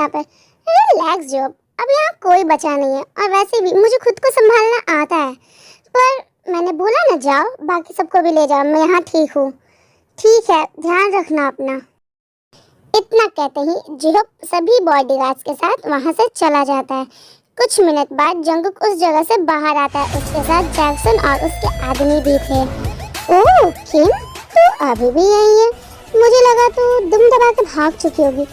यहाँ पे। रिलैक्स जो, अब यहाँ कोई बचा नहीं है और वैसे भी मुझे खुद को संभालना आता है। पर मैंने बोला ना जाओ, बाकी सबको भी ले जाओ, मैं यहाँ ठीक हूँ। ठीक है, ध्यान रखना अपना। इतना कहते ही जिहोप सभी बॉडीगार्ड्स के साथ वहाँ से चला जाता है। कुछ मिनट बाद जंगकुक उस जगह से बाहर आता है। उसके साथ जैक्सन और उसके आदमी भी थे। ओह किम, तू अभी भी यही है? मुझे लगा तू दुम दबा के भाग चुकी होगी।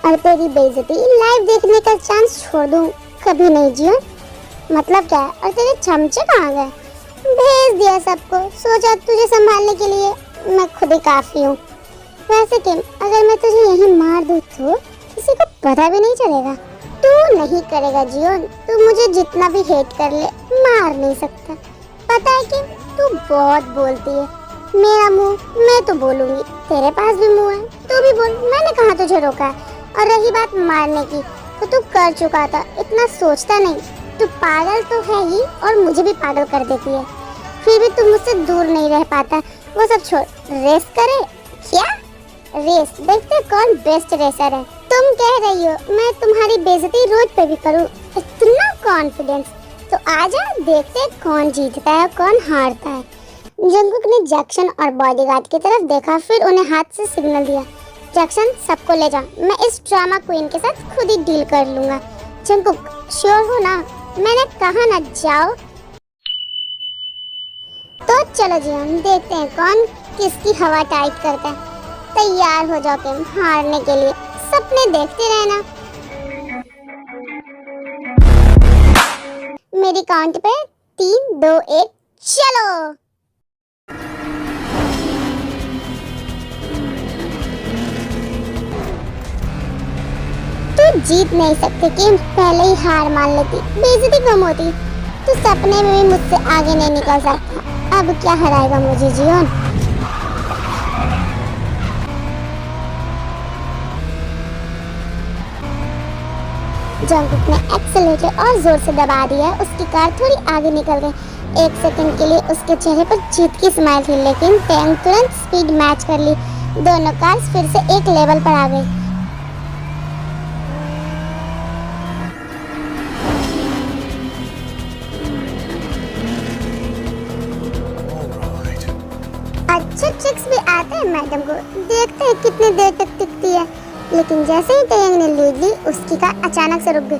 और तेरी बेइज्जती लाइव देखने का चांस छोड़ दूं? कभी नहीं जियो। मतलब क्या है? और तेरे चमचे कहाँ गए? भेज दिया सबको, सोचा तुझे संभालने के लिए मैं खुद ही काफी हूँ। वैसे किम, अगर मैं तुझे यहीं मार दूँ तो किसी को पता भी नहीं चलेगा। तू नहीं करेगा जियोन, तू मुझे जितना भी हेट कर ले मार नहीं सकता। पता है किम, तू बहुत बोलती है। मेरा मुंह, मैं तो बोलूंगी, तेरे पास भी मुंह है, तू भी बोल, मैंने कहाँ तुझे रोका है। और रही बात मारने की, तो तू कर चुका था, इतना सोचता नहीं। तू पागल तो है ही और मुझे भी पागल कर देती है, फिर भी तू मुझसे दूर नहीं रह पाता। वो सब छोड़, रेस करे क्या? रेस देखते कौन बेस्ट रेसर है। तुम कह रही हो मैं तुम्हारी बेइज्जती रोड पे भी करूँ? इतना कॉन्फिडेंस? तो आजा, देखते कौन जीतता है कौन हारता है। जंगकुक ने जैक्सन और बॉडीगार्ड की तरफ देखा, फिर उन्हें हाथ से सिग्नल दिया। जैक्सन, सबको ले जा, मैं इस ड्रामा क्वीन के साथ खुद ही डील कर लूंगा। जंगकुक, श्योर हो ना? मैंने कहा ना जाओ। तो चलो जी, हम देखते हैं कौन किसकी हवा टाइट करता है। तैयार हो जाओ किम, हारने के लिए। सपने देखते रहना। मेरी काउंट पे 3, 2, 1 चलो। तू जीत नहीं सकती किम, पहले ही हार मान लेती, बेइज्जती कम होती। तू सपने में भी मुझसे आगे नहीं निकल सकता। अब क्या हराएगा मुझे जियोन? जंगकुक ने एक्सेलेरेटर और जोर से दबा दिया। उसकी कार थोड़ी आगे निकल गई। एक सेकंड के लिए उसके चेहरे पर जीत की स्माइल थी, लेकिन टैंक तुरंत स्पीड मैच कर ली। दोनों कार्स फिर से एक लेवल पर आ गई। अच्छे ट्रिक्स भी आते हैं मैडम को, देखते हैं कितनी देर तक टिकती है। लेकिन जैसे ही टैंक ने लीड ली, उसकी कार अचानक से रुक गई।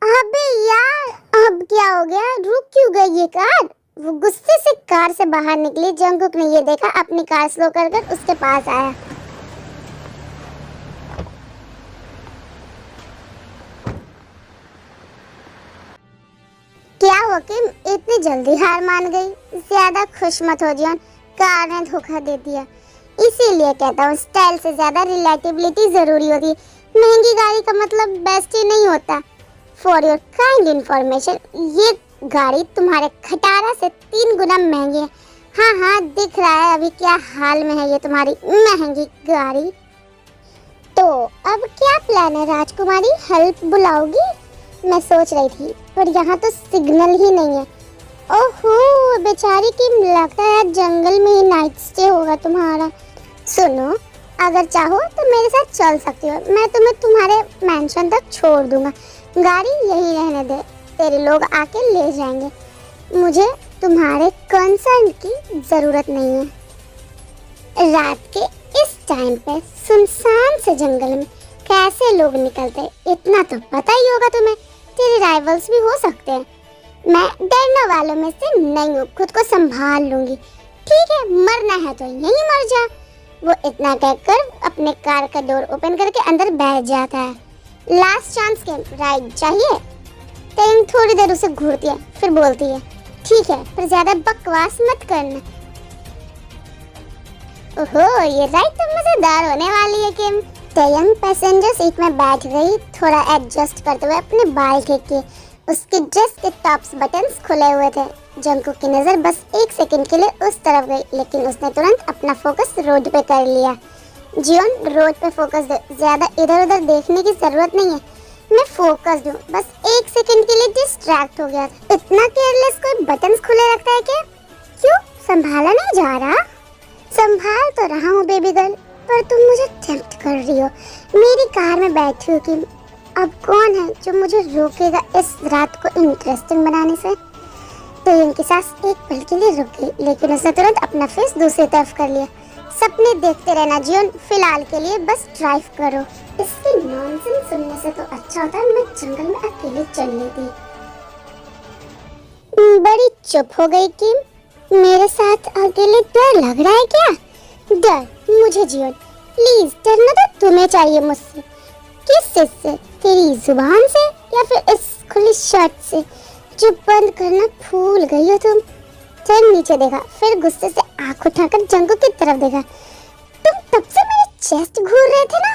अबे यार, अब क्या हो गया? रुक क्यों गई ये कार? वो गुस्से से कार से बाहर निकली। जंगकुक ने ये देखा, अपनी कार स्लो कर उसके पास आया। क्या हुआ किम, इतनी जल्दी हार मान गई? ज्यादा खुश मत हो जियोन, कार ने धोखा दे दिया। इसीलिए कहता हूँ स्टाइल से ज्यादा रिलेटेबिलिटी जरूरी होती है। महंगी गाड़ी का मतलब बेस्ट ही नहीं होता। फॉर योर काइंड इंफॉर्मेशन, ये गाड़ी तुम्हारे खटारा से 3 गुना महंगी है। हाँ हाँ, दिख रहा है अभी क्या हाल में है ये तुम्हारी महंगी गाड़ी। तो अब क्या प्लान है राजकुमारी, हेल्प बुलाओगी? मैं सोच रही थी, पर यहाँ तो सिग्नल ही नहीं है। ओहो बेचारी की, लगता है जंगल में ही नाइट स्टे होगा तुम्हारा। सुनो, अगर चाहो तो मेरे साथ चल सकती हो, मैं तुम्हें तुम्हारे मैंशन तक छोड़ दूंगा। गाड़ी यहीं रहने दे, तेरे लोग आके ले जाएंगे। मुझे तुम्हारे कंसर्न की जरूरत नहीं है। रात के इस टाइम पे सुनसान से जंगल में कैसे लोग निकलते, इतना तो पता ही होगा तुम्हें। तेरे राइवल्स भी हो सकते हैं। मैं डरने वालों में से नहीं हूँ, खुद को संभाल लूंगी। ठीक है, मरना है तो यहीं मर जा। वो इतना कहकर अपने कार का डोर ओपन करके अंदर बैठ जाता है। लास्ट चांस के राइड चाहिए? टैंक थोड़ी देर उसे घूरती है, फिर बोलती है, ठीक है, पर ज्यादा बकवास मत करना। ओहो, ये राइड तो मजेदार होने वाली है किम। टैंक पैसेंजर सीट में बैठ गई, थोड़ा एडजस्ट करते हुए अपने बाल ठीक किए। उसकी ड्रेस के टॉप्स बटन्स खुले हुए थे। जंगकुक की नजर बस एक सेकंड के लिए उस तरफ गई, लेकिन उसने तुरंत अपना फोकस रोड पे कर लिया। जियोन, रोड पे फोकस दे, ज्यादा इधर उधर देखने की जरूरत नहीं है। मैं फोकस दूं, बस एक सेकंड के लिए डिस्ट्रैक्ट हो गया था। इतना केयरलेस कोई बटन्स खुले रखता है क्या? क्यों संभाला नहीं जा रहा? संभाल तो रहा हूँ बेबी गर्ल, पर तुम मुझे टेम्प्ट कर रही हो मेरी कार में बैठी हो किम। अब कौन है जो मुझे रोकेगा इस रात को इंटरेस्टिंग बनाने से। तेयंग की सांस एक पल के लिए रुक गई, लेकिन उसने तुरंत अपना फेस दूसरी तरफ कर लिया। सपने देखते रहना जियोन, फिलहाल के लिए बस ड्राइव करो। इसकी नॉनसेंस सुनने से तो अच्छा होता है मैं जंगल में अकेले चल लेती। बड़ी चुप हो गई किम। मेरे साथ अकेले डर लग रहा है क्या? डर मुझे जियोन, प्लीज डरना तो तुम्हें चाहिए मुझसे। किस चीज से? तेरी जुबान से या फिर इस खुली शर्ट से जो बंद करना भूल गई हो तुम? फिर नीचे देखा, फिर गुस्से से आंख उठाकर जंगू की तरफ देखा। तुम तब से मेरे चेस्ट घूर रहे थे ना,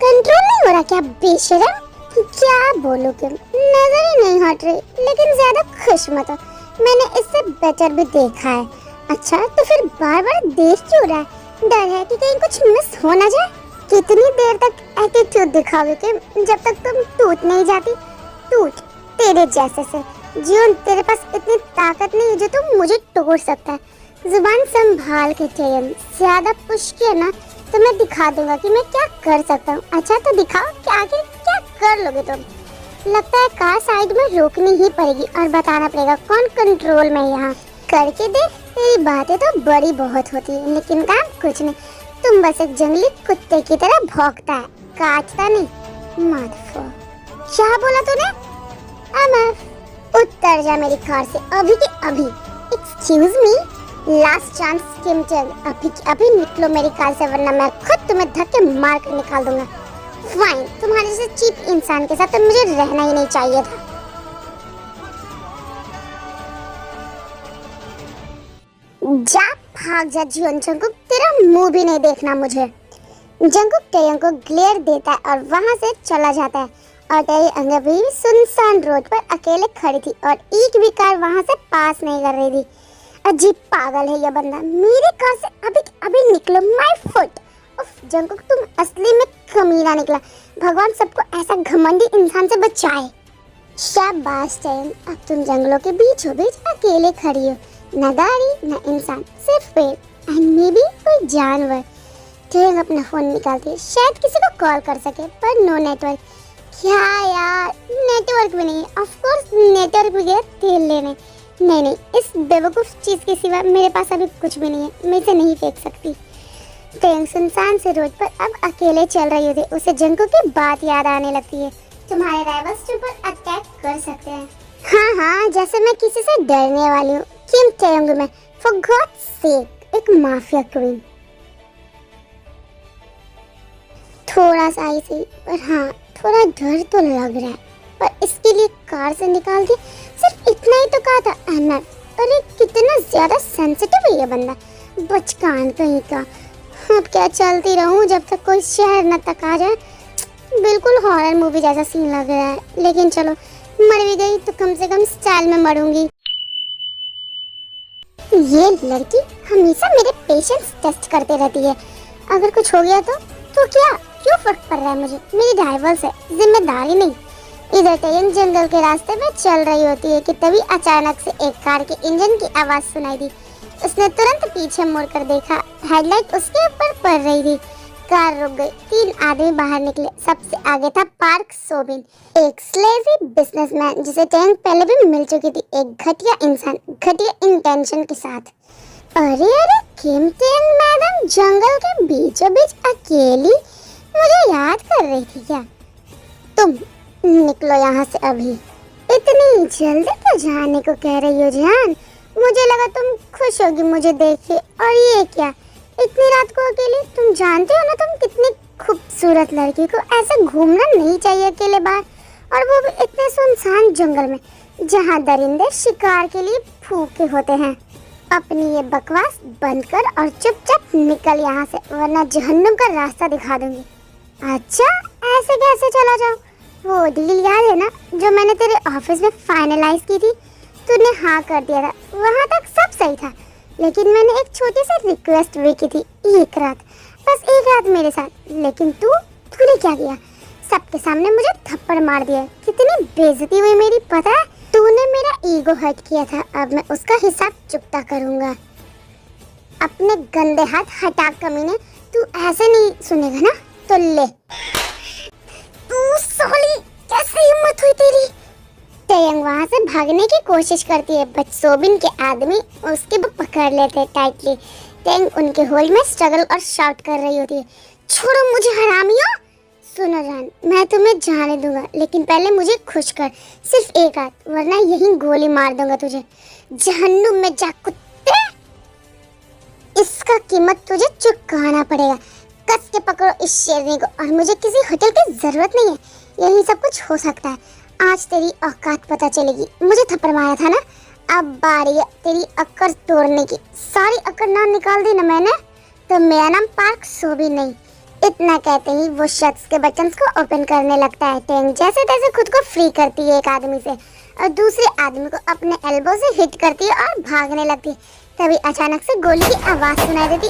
कंट्रोल नहीं हो रहा क्या बेशरम? क्या बोलूं किम, नजर ही नहीं हट रही, लेकिन ज्यादा खुश मत हो, मैंने इससे बेटर भी देखा है। अच्छा तो फिर बार बार देख क्यों रहा है? डर है कि कहीं कुछ मिस हो ना जाए? कितनी देर तक एटीट्यूड दिखाओगे कि जब तक तुम टूट नहीं जाती? टूट तेरे जैसे से जियोन, तेरे पास इतनी ताकत नहीं जो तुम मुझे तोड़ सकता है। जुबान संभाल के टेयन, ज्यादा पुश किया ना तो मैं दिखा दूंगा कि मैं क्या कर सकता हूँ। अच्छा तो दिखाओ कि आखिर क्या कर लोगे तुम। लगता है कार साइड में रोकनी ही पड़ेगी और बताना पड़ेगा कौन कंट्रोल में यहाँ। करके देख, तेरी बातें तो बड़ी बहुत होती है लेकिन काम कुछ नहीं। तुम बस एक जंगली कुत्ते की तरह भौंकता है, काटता नहीं। मदफो, क्या बोला तूने? एमएफ, उतर जा मेरी कार से अभी के अभी। एक्सक्यूज मी, लास्ट चांस किम चंग, अभी के अभी निकलो मेरी कार से वरना मैं खुद तुम्हें धक्के मार कर निकाल दूंगा। फाइन, तुम्हारे जैसे चीप इंसान के साथ तो मुझे रहना ही नहीं चाहिए था। जा भाग जा जियोन जंगकुक, तेरा मुंह भी नहीं देखना मुझे। जंगकुक टेयंग को ग्लेयर देता है और वहां से चला जाता है। और टेयंग अभी सुनसान रोड पर अकेले खड़ी थी और एक भी कार वहां से पास नहीं कर रही थी। अजीब पागल है यह बंदा, मेरी कार से अभी अभी निकलो, माय फुट। उफ जंगकुक, तुम असली में कमीना निकला। भगवान सबको ऐसा घमंडी इंसान से बचाए। शाबाश टेयंग, अब तुम जंगलों के बीचों बीच अकेले खड़ी हो, न गाड़ी न इंसान, सिर्फ पेड़ एंड मे बी कोई जानवर। टेयंग अपना फोन निकालती है, शायद किसी को कॉल कर सके पर नो नेटवर्क। क्या यार, नेटवर्क भी नहीं है। ऑफ कोर्स नेटवर्क भी गया तेल लेने। नहीं, इस बेवकूफ चीज के सिवा मेरे पास अभी कुछ भी नहीं है, मैं इसे नहीं फेंक सकती। टेयंग सुनसान से रोड पर अब अकेले चल रही होती, उसे जंगकुक की बात याद आने लगती है। तुम्हारे राइवल्स तुम पर अटैक कर सकते हैं। हाँ, जैसे मैं किसी से डरने वाली हूँ। किम टेयंग में, फॉर गॉड्स सेक, एक माफिया क्वीन। थोड़ा सा ही सही, पर हाँ थोड़ा डर तो लग रहा है, पर इसके लिए कार से निकाल दी। सिर्फ इतना ही तो कहा था एमएफ। अरे कितना ज्यादा सेंसिटिव है ये बंदा, बचकान कहीं का। अब क्या चलती रहूं जब तक कोई शहर न तक आ जाए। बिल्कुल हॉरर मूवी जैसा सीन लग रहा है, लेकिन चलो मर भी गई तो कम से कम स्टाइल में मरूंगी। ये लड़की हमेशा मेरे पेशेंस टेस्ट करते रहती है। अगर कुछ हो गया तो क्या, क्यों फर्क पड़ रहा है मुझे? मेरी ड्राइवर्स है, जिम्मेदारी नहीं। इधर टेयंग जंगल के रास्ते में चल रही होती है कि तभी अचानक से एक कार के इंजन की आवाज सुनाई दी। उसने तुरंत पीछे मुड़कर देखा, हेडलाइट उसके ऊपर पड़ रही थी। कार रुक गई, 3 आदमी बाहर निकले। सबसे आगे था पार्क सोबिन, एक स्लेजी बिजनेसमैन जिसे टेयंग पहले भी मिल चुकी थी। एक घटिया इंसान, घटिया इंटेंशन के साथ। अरे किम टेयंग मैडम जंगल के बीचों बीच अकेली मुझे याद कर रही थी क्या? तुम निकलो यहाँ से अभी। इतनी जल्दी तो जाने को कह रही हो जान? मुझे लगा तुम खुश होगी मुझे देख के। और ये क्या, इतनी रात को अकेले? तुम जानते हो ना तुम कितनी खूबसूरत लड़की को ऐसे घूमना नहीं चाहिए अकेले बाहर, और वो भी इतने सुनसान जंगल में जहाँ दरिंदे शिकार के लिए भूखे होते हैं। अपनी ये बकवास बंद कर और चुपचाप निकल यहाँ से, वरना जहन्नुम का रास्ता दिखा दूंगी। अच्छा, ऐसे कैसे चला जाऊँ? वो डील याद है ना जो मैंने तेरे ऑफिस में फाइनलाइज की थी? तूने हाँ कर दिया था, वहाँ तक सब सही था, लेकिन मैंने एक छोटी सी रिक्वेस्ट भी की थी, एक रात, बस एक रात मेरे साथ। लेकिन तूने क्या किया? सबके सामने मुझे थप्पड़ मार दिया। कितनी बेइज्जती हुई मेरी, पता है? तूने मेरा ईगो हर्ट किया था, अब मैं उसका हिसाब चुकता करूंगा। अपने गंदे हाथ हटा कमीने, तू ऐसे नहीं सुनेगा ना, तो ले। तू साली, कैसे हिम्मत हुई तेरी? टेयंग वहाँ से भागने की कोशिश करती है, बट सोबिन के आदमी उसके वो पकड़ लेते हैं टाइटली। टेंग उनके होल्ड में स्ट्रगल और शाउट कर रही होती है, छोड़ो मुझे हरामियों। सुनो जान, मैं तुम्हें जाने दूंगा, लेकिन पहले मुझे खुश कर, सिर्फ एक हाथ, वरना यहीं गोली मार दूंगा तुझे। जहन्नुम में जा कुत्ते, इसका कीमत तुझे चुकाना पड़ेगा। कस के पकड़ो इस शेरनी को, और मुझे किसी होटल की जरूरत नहीं है, यही सब कुछ हो सकता है। आज तेरी औकात पता चलेगी। मुझे थप्पड़ मारा था ना, अब बारी है तेरी अक्कर तोड़ने की। सारी अक्कर ना निकाल दी ना मैंने, तो मेरा नाम पार्क सोबिन नहीं। इतना कहते ही वो शख्स के बटन्स को ओपन करने लगता है। टेंग जैसे तैसे खुद को फ्री करती है एक आदमी से, और दूसरे आदमी को अपने एल्बो से हिट करती है और भागने लगती है। तभी अचानक से गोली की आवाज सुनाई देती।